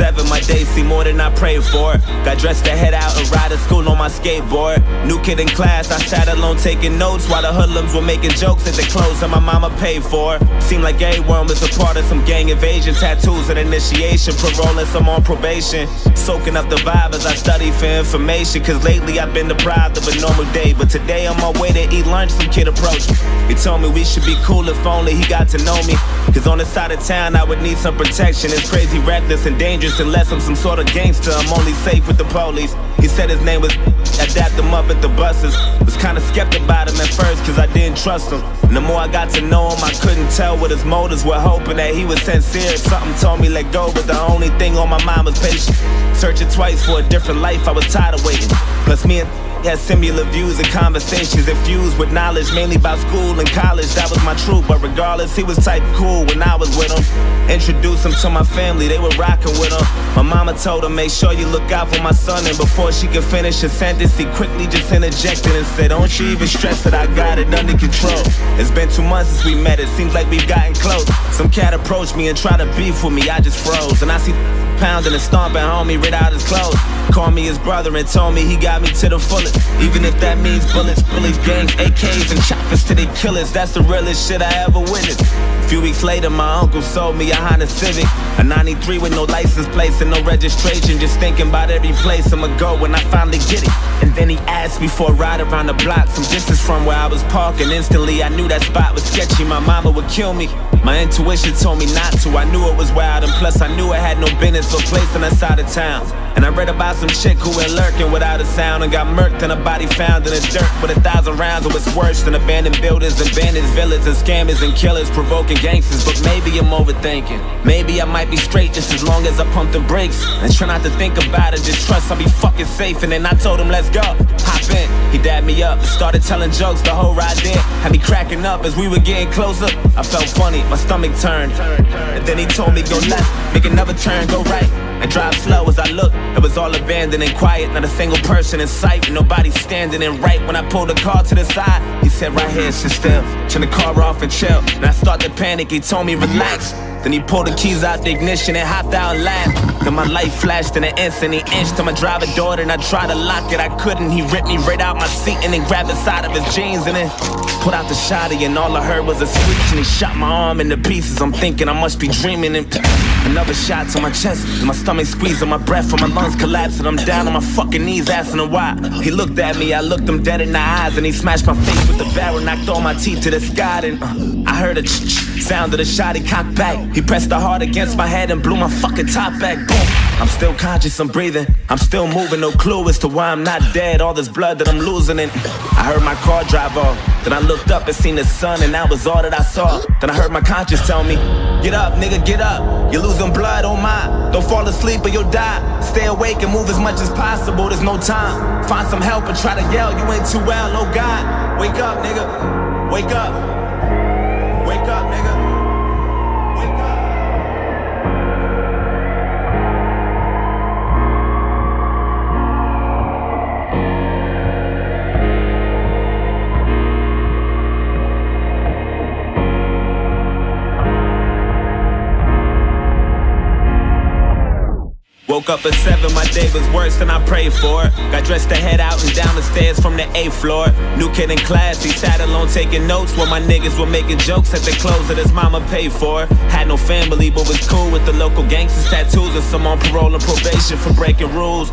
7, my days seem more than I prayed for. Got dressed to head out and ride to school on my skateboard. New kid in class, I sat alone taking notes while the hoodlums were making jokes at the clothes that my mama paid for. Seemed like everyone was a part of some gang invasion. Tattoos and initiation, paroling some on probation. Soaking up the vibe as I study for information, cause lately I've been deprived of a normal day. But today on my way to eat lunch, some kid approached me. He told me we should be cool if only he got to know me, cause on the side of town I would need some protection. It's crazy, reckless and dangerous unless I'm some sort of gangster. I'm only safe with the police. He said his name was I dapped him up at the buses. Was kinda skeptic about him at first cause I didn't trust him. And the more I got to know him, I couldn't tell what his motives were, hoping that he was sincere. Something told me let go, but the only thing on my mind was patience. Searching twice for a different life, I was tired of waiting. Plus me and had similar views and conversations infused with knowledge, mainly about school and college. That was my truth, but regardless, he was type cool when I was with him. Introduced him to my family, they were rocking with him. My mama told him, make sure you look out for my son. And before she could finish her sentence, he quickly just interjected and said, don't you even stress that I got it under control. It's been 2 months since we met, it seems like we've gotten close. Some cat approached me and tried to beef with me, I just froze. And I see pounding and stomping homie right out his clothes. Called me his brother and told me he got me to the fullest. Even if that means bullets, bullies, gangs, AKs, and choppers to their killers. That's the realest shit I ever witnessed. A few weeks later, my uncle sold me a Honda Civic, a 93 with no license plates and no registration. Just thinking about every place I'ma go when I finally get it. And then he asked me for a ride around the block, some distance from where I was parking. Instantly, I knew that spot was sketchy. My mama would kill me. My intuition told me not to. I knew it was wild, and plus I knew I had no business or place on that side of town. And I read about some chick who went lurking without a sound and got murked and a body found in the dirt with 1,000 rounds. It was worse than abandoned buildings, abandoned villas, and scammers and killers provoking gangsters. But maybe I'm overthinking. Maybe I might be straight just as long as I pump the brakes and try not to think about it. Just trust I'll be fucking safe. And then I told him, let's go. Hop in. He dabbed me up, started telling jokes the whole ride there. Had me cracking up as we were getting closer. I felt funny, my stomach turned. And then he told me go left, make another turn, go right, and drive slow. As I looked, it was all abandoned and quiet, not a single person in sight, and nobody standing. And right when I pulled the car to the side, he said right here, sit still, turn the car off and chill. And I started to panic, he told me relax. Then he pulled the keys out the ignition and hopped out and laughed. Then my light flashed in an instant. He inched to my driver door and I tried to lock it, I couldn't. He ripped me right out my seat and then grabbed the side of his jeans and then put out the shotty, and all I heard was a screech. And he shot my arm into pieces. I'm thinking I must be dreaming. And another shot to my chest, and my stomach squeezing, my breath from my lungs collapsing. I'm down on my fucking knees asking him why. He looked at me, I looked him dead in the eyes, and he smashed my face with the barrel, knocked all my teeth to the sky. And I heard a sound of the shot, he cocked back. He pressed the heart against my head and blew my fucking top back. Boom. I'm still conscious, I'm breathing, I'm still moving, no clue as to why I'm not dead. All this blood that I'm losing, and I heard my car drive off. Then I looked up and seen the sun, and that was all that I saw. Then I heard my conscience tell me, get up, nigga, get up. You're losing blood, oh my. Don't fall asleep or you'll die. Stay awake and move as much as possible, there's no time. Find some help and try to yell, you ain't too well, oh God. Wake up, nigga, wake up. Wake up, nigga. Wake up. Woke up at 7, my day was worse than I prayed for. Got dressed to head out and down the stairs from the 8th floor. New kid in class, he sat alone taking notes while my niggas were making jokes at the clothes that his mama paid for. Had no family but was cool with the local gangsters, tattoos, and some on parole and probation for breaking rules.